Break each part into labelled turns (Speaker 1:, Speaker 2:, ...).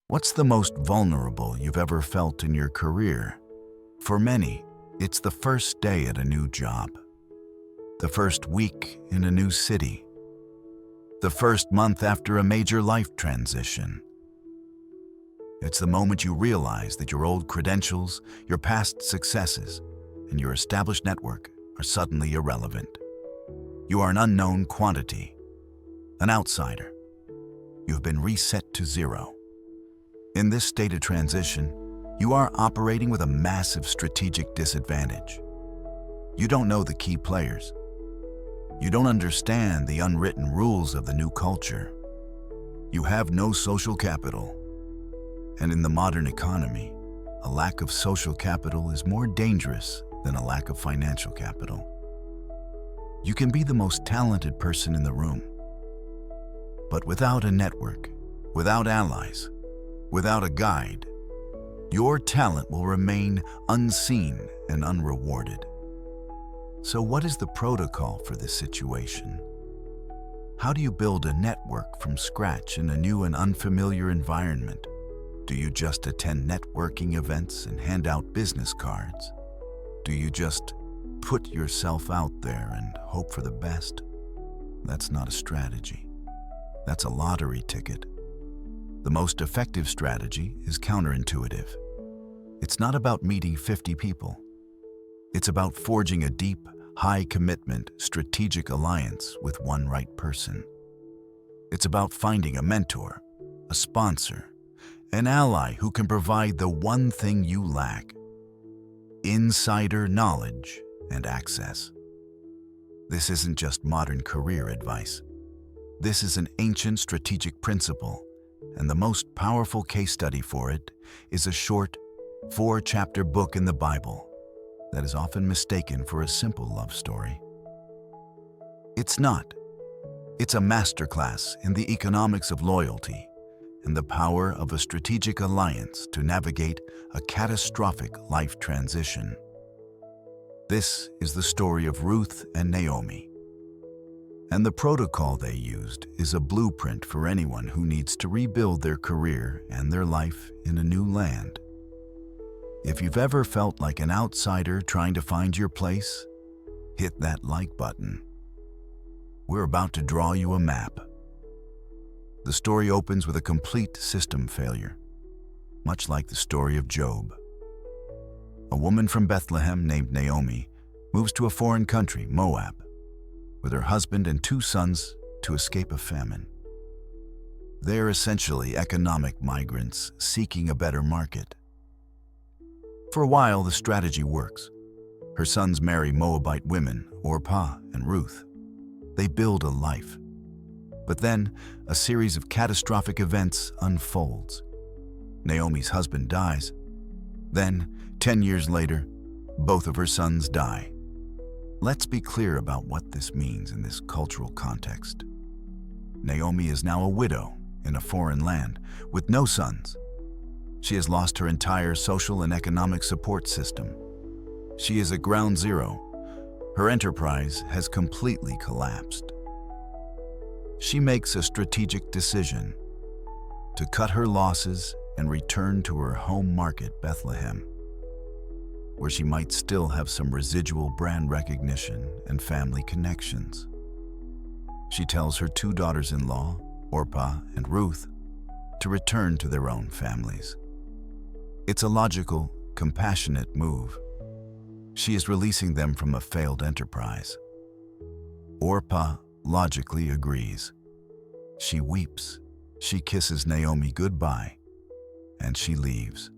Speaker 1: What's the most vulnerable you've ever felt in your career? For many, it's the first day at a new job, the first week in a new city, the first month after a major life transition. It's the moment you realize that your old credentials, your past successes, and your established network are suddenly irrelevant. You are an unknown quantity, an outsider. You've been reset to zero. In this state of transition, you are operating with a massive strategic disadvantage. You don't know the key players. You don't understand the unwritten rules of the new culture. You have no social capital. And in the modern economy, a lack of social capital is more dangerous than a lack of financial capital. You can be the most talented person in the room, but without a network, without allies, without a guide, your talent will remain unseen and unrewarded. So what is the protocol for this situation? How do you build a network from scratch in a new and unfamiliar environment? Do you just attend networking events and hand out business cards? Do you just put yourself out there and hope for the best? That's not a strategy. That's a lottery ticket. The most effective strategy is counterintuitive. It's not about meeting 50 people. It's about forging a deep, high-commitment, strategic alliance with one right person. It's about finding a mentor, a sponsor, an ally who can provide the one thing you lack: insider knowledge and access. This isn't just modern career advice. This is an ancient strategic principle, and the most powerful case study for it is a short, 4-chapter book in the Bible that is often mistaken for a simple love story. It's not. It's a masterclass in the economics of loyalty and the power of a strategic alliance to navigate a catastrophic life transition. This is the story of Ruth and Naomi. And the protocol they used is a blueprint for anyone who needs to rebuild their career and their life in a new land. If you've ever felt like an outsider trying to find your place, hit that like button. We're about to draw you a map. The story opens with a complete system failure, much like the story of Job. A woman from Bethlehem named Naomi moves to a foreign country, Moab, with her husband and 2 sons to escape a famine. They are essentially economic migrants seeking a better market. For a while, the strategy works. Her sons marry Moabite women, Orpah and Ruth. They build a life. But then, a series of catastrophic events unfolds. Naomi's husband dies. Then, 10 years later, both of her sons die. Let's be clear about what this means in this cultural context. Naomi is now a widow in a foreign land with no sons. She has lost her entire social and economic support system. She is at ground zero. Her enterprise has completely collapsed. She makes a strategic decision to cut her losses and return to her home market, Bethlehem, where she might still have some residual brand recognition and family connections. She tells her 2 daughters-in-law, Orpah and Ruth, to return to their own families. It's a logical, compassionate move. She is releasing them from a failed enterprise. Orpah logically agrees. She weeps, she kisses Naomi goodbye, and she leaves.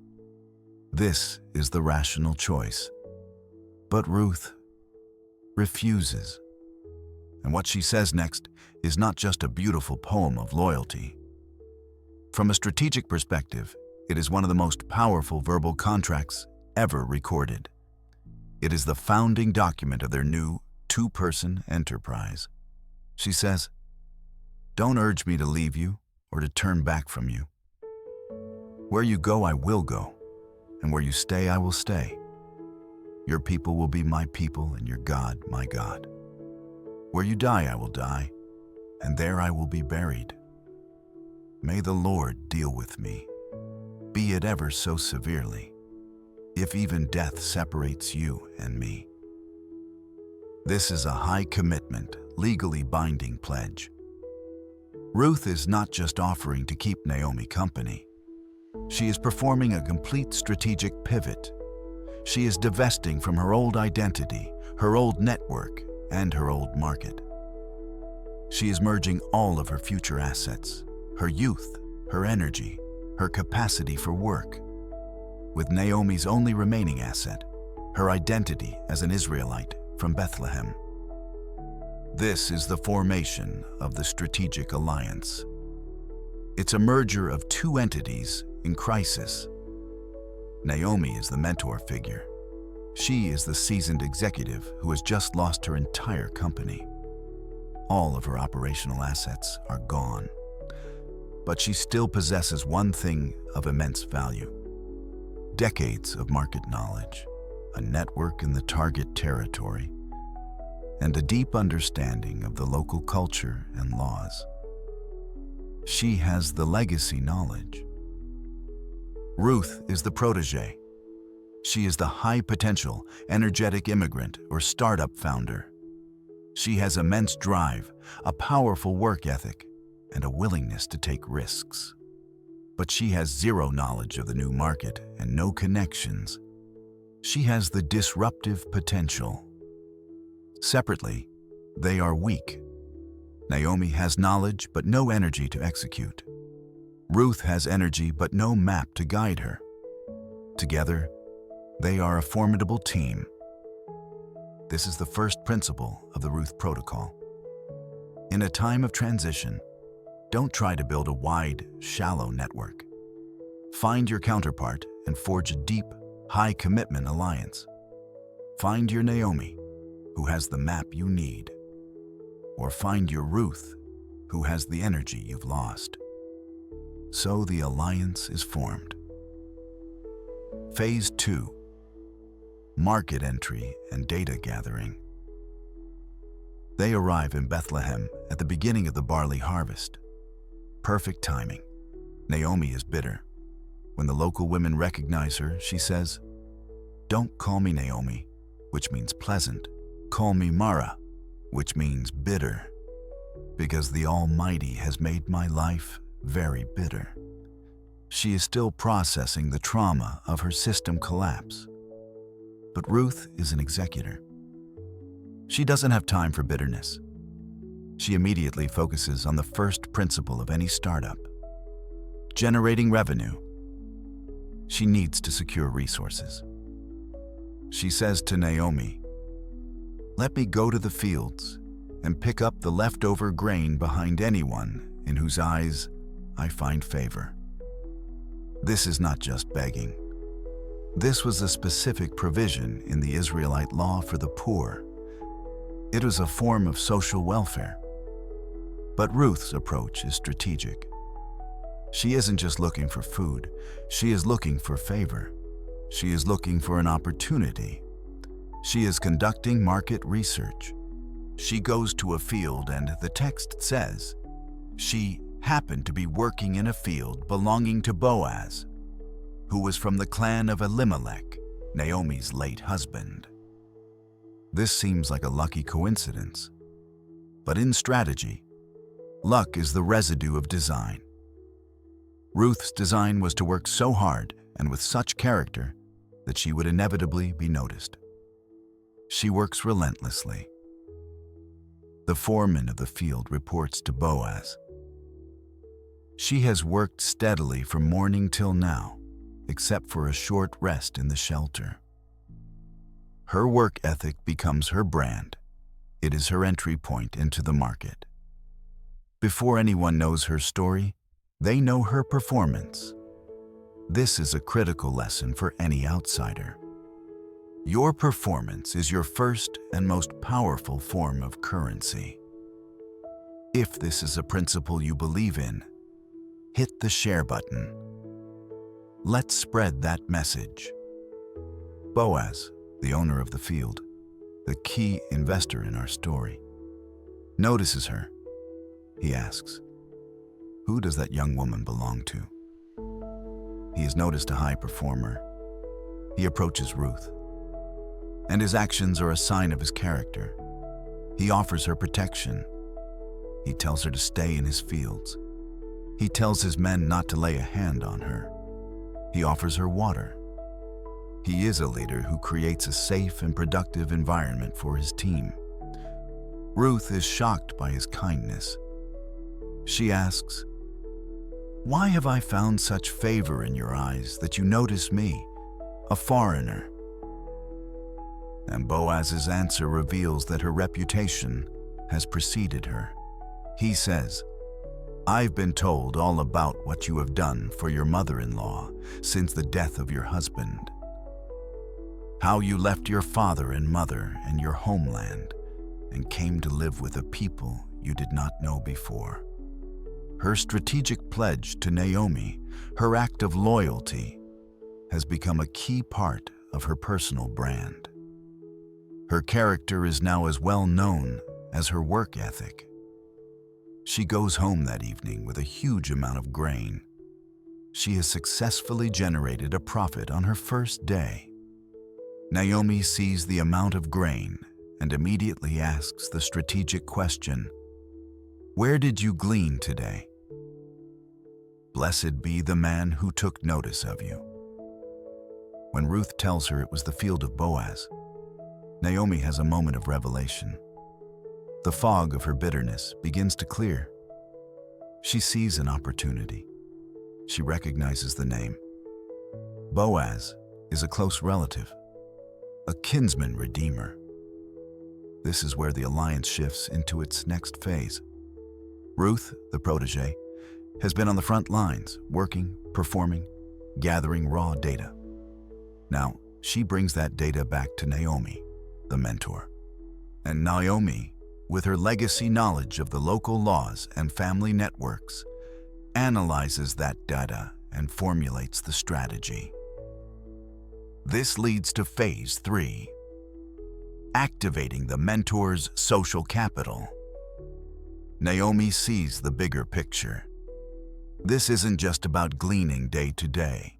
Speaker 1: This is the rational choice. But Ruth refuses. And what she says next is not just a beautiful poem of loyalty. From a strategic perspective, it is one of the most powerful verbal contracts ever recorded. It is the founding document of their new 2-person enterprise. She says, "Don't urge me to leave you or to turn back from you. Where you go, I will go, and where you stay, I will stay. Your people will be my people, and your God, my God. Where you die, I will die, and there I will be buried. May the Lord deal with me." be it ever so severely, if even death separates you and me. This is a high commitment, legally binding pledge. Ruth is not just offering to keep Naomi company. She is performing a complete strategic pivot. She is divesting from her old identity, her old network, and her old market. She is merging all of her future assets, her youth, her energy, her capacity for work, with Naomi's only remaining asset, her identity as an Israelite from Bethlehem. This is the formation of the strategic alliance. It's a merger of two entities in crisis. Naomi is the mentor figure. She is the seasoned executive who has just lost her entire company. All of her operational assets are gone. But she still possesses one thing of immense value: decades of market knowledge, a network in the target territory, and a deep understanding of the local culture and laws. She has the legacy knowledge. Ruth is the protégé. She is the high-potential, energetic immigrant or startup founder. She has immense drive, a powerful work ethic, and a willingness to take risks. But she has zero knowledge of the new market and no connections. She has the disruptive potential. Separately, they are weak. Naomi has knowledge but no energy to execute. Ruth has energy but no map to guide her. Together, they are a formidable team. This is the first principle of the Ruth Protocol. In a time of transition, don't try to build a wide, shallow network. Find your counterpart and forge a deep, high-commitment alliance. Find your Naomi, who has the map you need. Or find your Ruth, who has the energy you've lost. So the alliance is formed. Phase 2. Market entry and data gathering. They arrive in Bethlehem at the beginning of the barley harvest. Perfect timing. Naomi is bitter. When the local women recognize her, she says, "Don't call me Naomi," which means pleasant. "Call me Mara," which means bitter, because the Almighty has made my life very bitter. She is still processing the trauma of her system collapse. But Ruth is an executor. She doesn't have time for bitterness. She immediately focuses on the first principle of any startup: generating revenue. She needs to secure resources. She says to Naomi, "Let me go to the fields and pick up the leftover grain behind anyone in whose eyes I find favor." This is not just begging. This was a specific provision in the Israelite law for the poor. It was a form of social welfare. But Ruth's approach is strategic. She isn't just looking for food, she is looking for favor. She is looking for an opportunity. She is conducting market research. She goes to a field and the text says, she happened to be working in a field belonging to Boaz, who was from the clan of Elimelech, Naomi's late husband. This seems like a lucky coincidence. But in strategy, luck is the residue of design. Ruth's design was to work so hard and with such character that she would inevitably be noticed. She works relentlessly. The foreman of the field reports to Boaz. She has worked steadily from morning till now, except for a short rest in the shelter. Her work ethic becomes her brand. It is her entry point into the market. Before anyone knows her story, they know her performance. This is a critical lesson for any outsider. Your performance is your first and most powerful form of currency. If this is a principle you believe in, hit the share button. Let's spread that message. Boaz, the owner of the field, the key investor in our story, notices her. He asks, "Who does that young woman belong to?" He has noticed a high performer. He approaches Ruth, and his actions are a sign of his character. He offers her protection. He tells her to stay in his fields. He tells his men not to lay a hand on her. He offers her water. He is a leader who creates a safe and productive environment for his team. Ruth is shocked by his kindness. She asks, "Why have I found such favor in your eyes that you notice me, a foreigner?" And Boaz's answer reveals that her reputation has preceded her. He says, "I've been told all about what you have done for your mother-in-law since the death of your husband. How you left your father and mother and your homeland and came to live with a people you did not know before." Her strategic pledge to Naomi, her act of loyalty, has become a key part of her personal brand. Her character is now as well known as her work ethic. She goes home that evening with a huge amount of grain. She has successfully generated a profit on her first day. Naomi sees the amount of grain and immediately asks the strategic question, "Where did you glean today?" "Blessed be the man who took notice of you." When Ruth tells her it was the field of Boaz, Naomi has a moment of revelation. The fog of her bitterness begins to clear. She sees an opportunity. She recognizes the name. Boaz is a close relative, a kinsman redeemer. This is where the alliance shifts into its next phase. Ruth, the protégé, has been on the front lines, working, performing, gathering raw data. Now, she brings that data back to Naomi, the mentor. And Naomi, with her legacy knowledge of the local laws and family networks, analyzes that data and formulates the strategy. This leads to phase 3, activating the mentor's social capital. Naomi sees the bigger picture. This isn't just about gleaning day to day.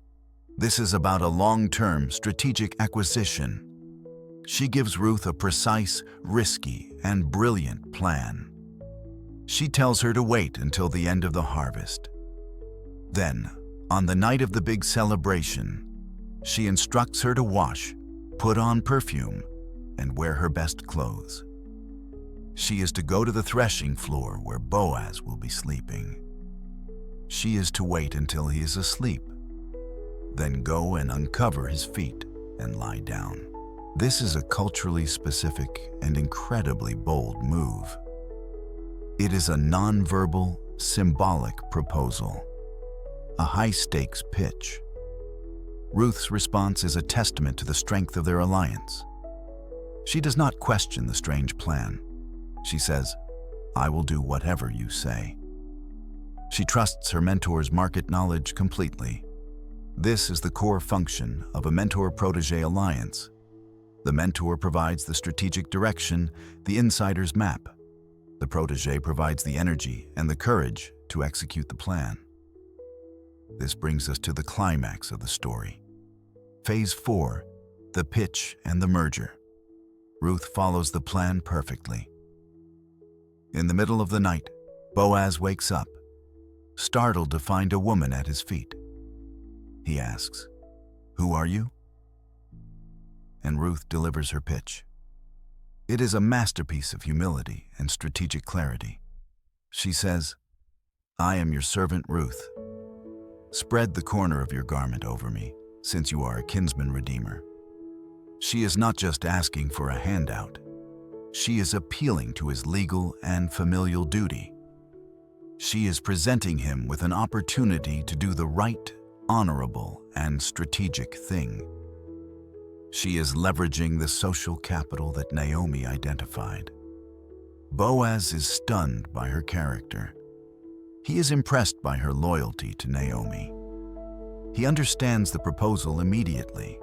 Speaker 1: This is about a long-term strategic acquisition. She gives Ruth a precise, risky, and brilliant plan. She tells her to wait until the end of the harvest. Then, on the night of the big celebration, she instructs her to wash, put on perfume, and wear her best clothes. She is to go to the threshing floor where Boaz will be sleeping. She is to wait until he is asleep, then go and uncover his feet and lie down. This is a culturally specific and incredibly bold move. It is a nonverbal, symbolic proposal, a high-stakes pitch. Ruth's response is a testament to the strength of their alliance. She does not question the strange plan. She says, "I will do whatever you say." She trusts her mentor's market knowledge completely. This is the core function of a mentor-protégé alliance. The mentor provides the strategic direction, the insider's map. The protégé provides the energy and the courage to execute the plan. This brings us to the climax of the story. Phase 4, the pitch and the merger. Ruth follows the plan perfectly. In the middle of the night, Boaz wakes up, startled to find a woman at his feet. He asks, "Who are you?" And Ruth delivers her pitch. It is a masterpiece of humility and strategic clarity. She says, "I am your servant Ruth. Spread the corner of your garment over me, since you are a kinsman redeemer." She is not just asking for a handout. She is appealing to his legal and familial duty. She is presenting him with an opportunity to do the right, honorable, and strategic thing. She is leveraging the social capital that Naomi identified. Boaz is stunned by her character. He is impressed by her loyalty to Naomi. He understands the proposal immediately.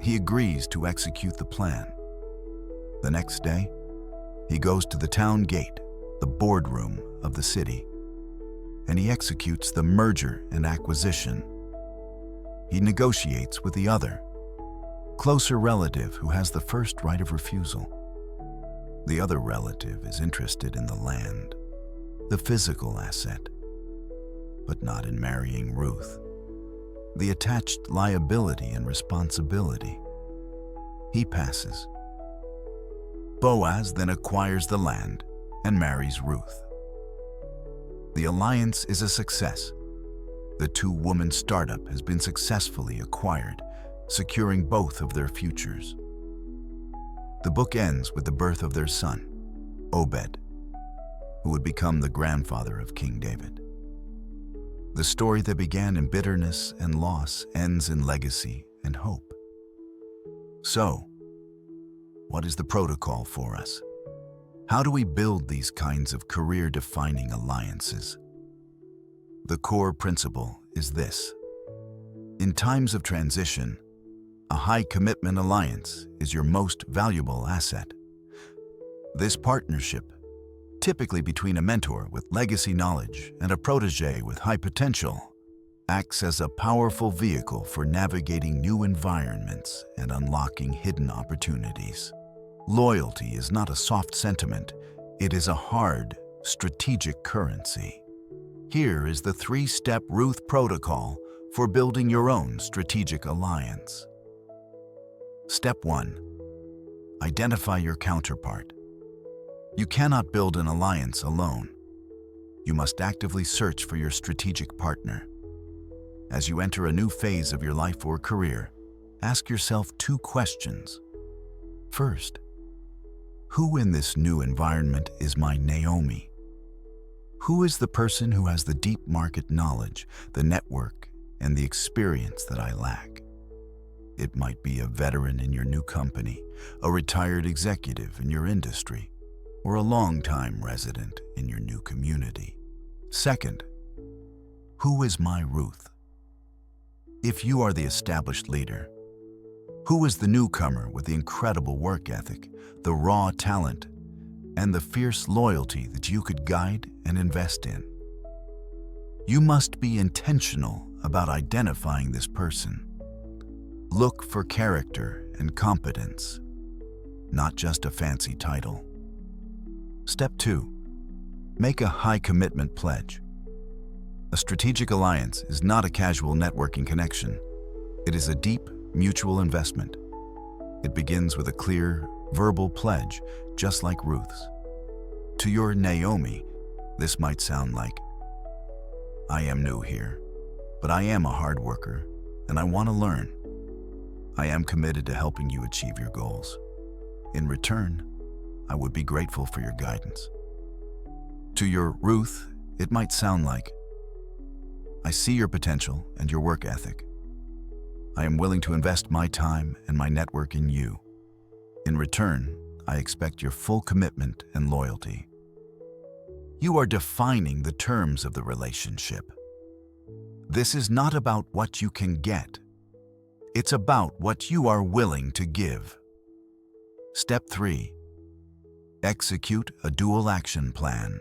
Speaker 1: He agrees to execute the plan. The next day, he goes to the town gate, the boardroom of the city, and he executes the merger and acquisition. he negotiates with the other, closer relative who has the first right of refusal. The other relative is interested in the land, the physical asset, but not in marrying Ruth, the attached liability and responsibility. He passes. Boaz then acquires the land and marries Ruth. The alliance is a success. The two-woman startup has been successfully acquired, securing both of their futures. The book ends with the birth of their son, Obed, who would become the grandfather of King David. The story that began in bitterness and loss ends in legacy and hope. So, what is the protocol for us? How do we build these kinds of career-defining alliances? The core principle is this. In times of transition, a high-commitment alliance is your most valuable asset. This partnership, typically between a mentor with legacy knowledge and a protégé with high potential, acts as a powerful vehicle for navigating new environments and unlocking hidden opportunities. Loyalty is not a soft sentiment, it is a hard, strategic currency. Here is the 3-step Ruth protocol for building your own strategic alliance. Step 1. Identify your counterpart. You cannot build an alliance alone. You must actively search for your strategic partner. As you enter a new phase of your life or career, ask yourself 2 questions. First, who in this new environment is my Naomi? Who is the person who has the deep market knowledge, the network, and the experience that I lack? It might be a veteran in your new company, a retired executive in your industry, or a long-time resident in your new community. Second, who is my Ruth? If you are the established leader, who is the newcomer with the incredible work ethic, the raw talent, and the fierce loyalty that you could guide and invest in? You must be intentional about identifying this person. Look for character and competence, not just a fancy title. Step 2. Make a high-commitment pledge. A strategic alliance is not a casual networking connection. It is a deep, mutual investment. It begins with a clear, verbal pledge, just like Ruth's. To your Naomi, this might sound like, I am new here, but I am a hard worker, and I want to learn. I am committed to helping you achieve your goals. In return, I would be grateful for your guidance. To your Ruth, it might sound like, I see your potential and your work ethic. I am willing to invest my time and my network in you. In return, I expect your full commitment and loyalty. You are defining the terms of the relationship. This is not about what you can get. It's about what you are willing to give. Step 3. Execute a dual action plan.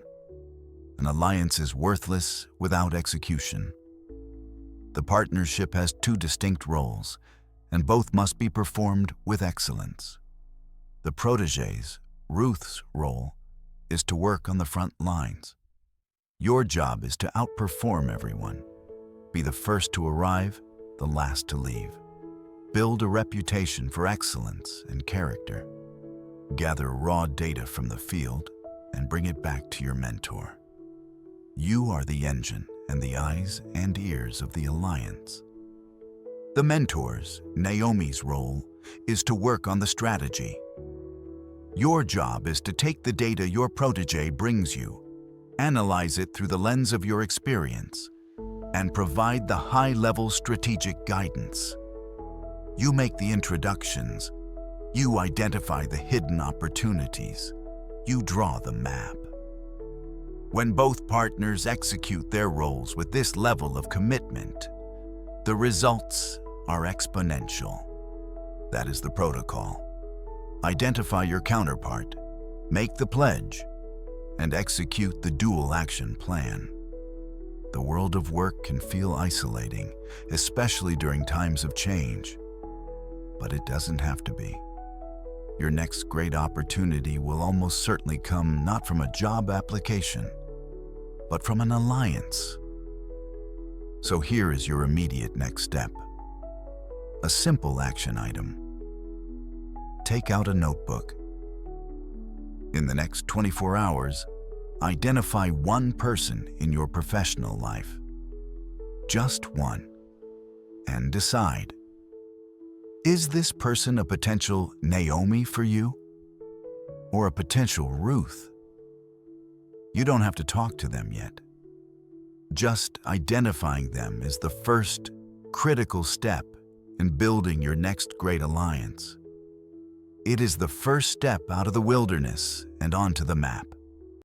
Speaker 1: An alliance is worthless without execution. The partnership has 2 distinct roles, and both must be performed with excellence. The protégé's, Ruth's, role is to work on the front lines. Your job is to outperform everyone. Be the first to arrive, the last to leave. Build a reputation for excellence and character. Gather raw data from the field and bring it back to your mentor. You are the engine and the eyes and ears of the alliance. The mentor's, Naomi's, role is to work on the strategy. Your job is to take the data your protégé brings you, analyze it through the lens of your experience, and provide the high-level strategic guidance. You make the introductions. You identify the hidden opportunities. You draw the map. When both partners execute their roles with this level of commitment, the results are exponential. That is the protocol. Identify your counterpart, make the pledge, and execute the dual action plan. The world of work can feel isolating, especially during times of change. But it doesn't have to be. Your next great opportunity will almost certainly come not from a job application, but from an alliance. So here is your immediate next step. A simple action item. Take out a notebook. In the next 24 hours, identify one person in your professional life. Just one. And decide. Is this person a potential Naomi for you? Or a potential Ruth? You don't have to talk to them yet. Just identifying them is the first critical step in building your next great alliance. It is the first step out of the wilderness and onto the map.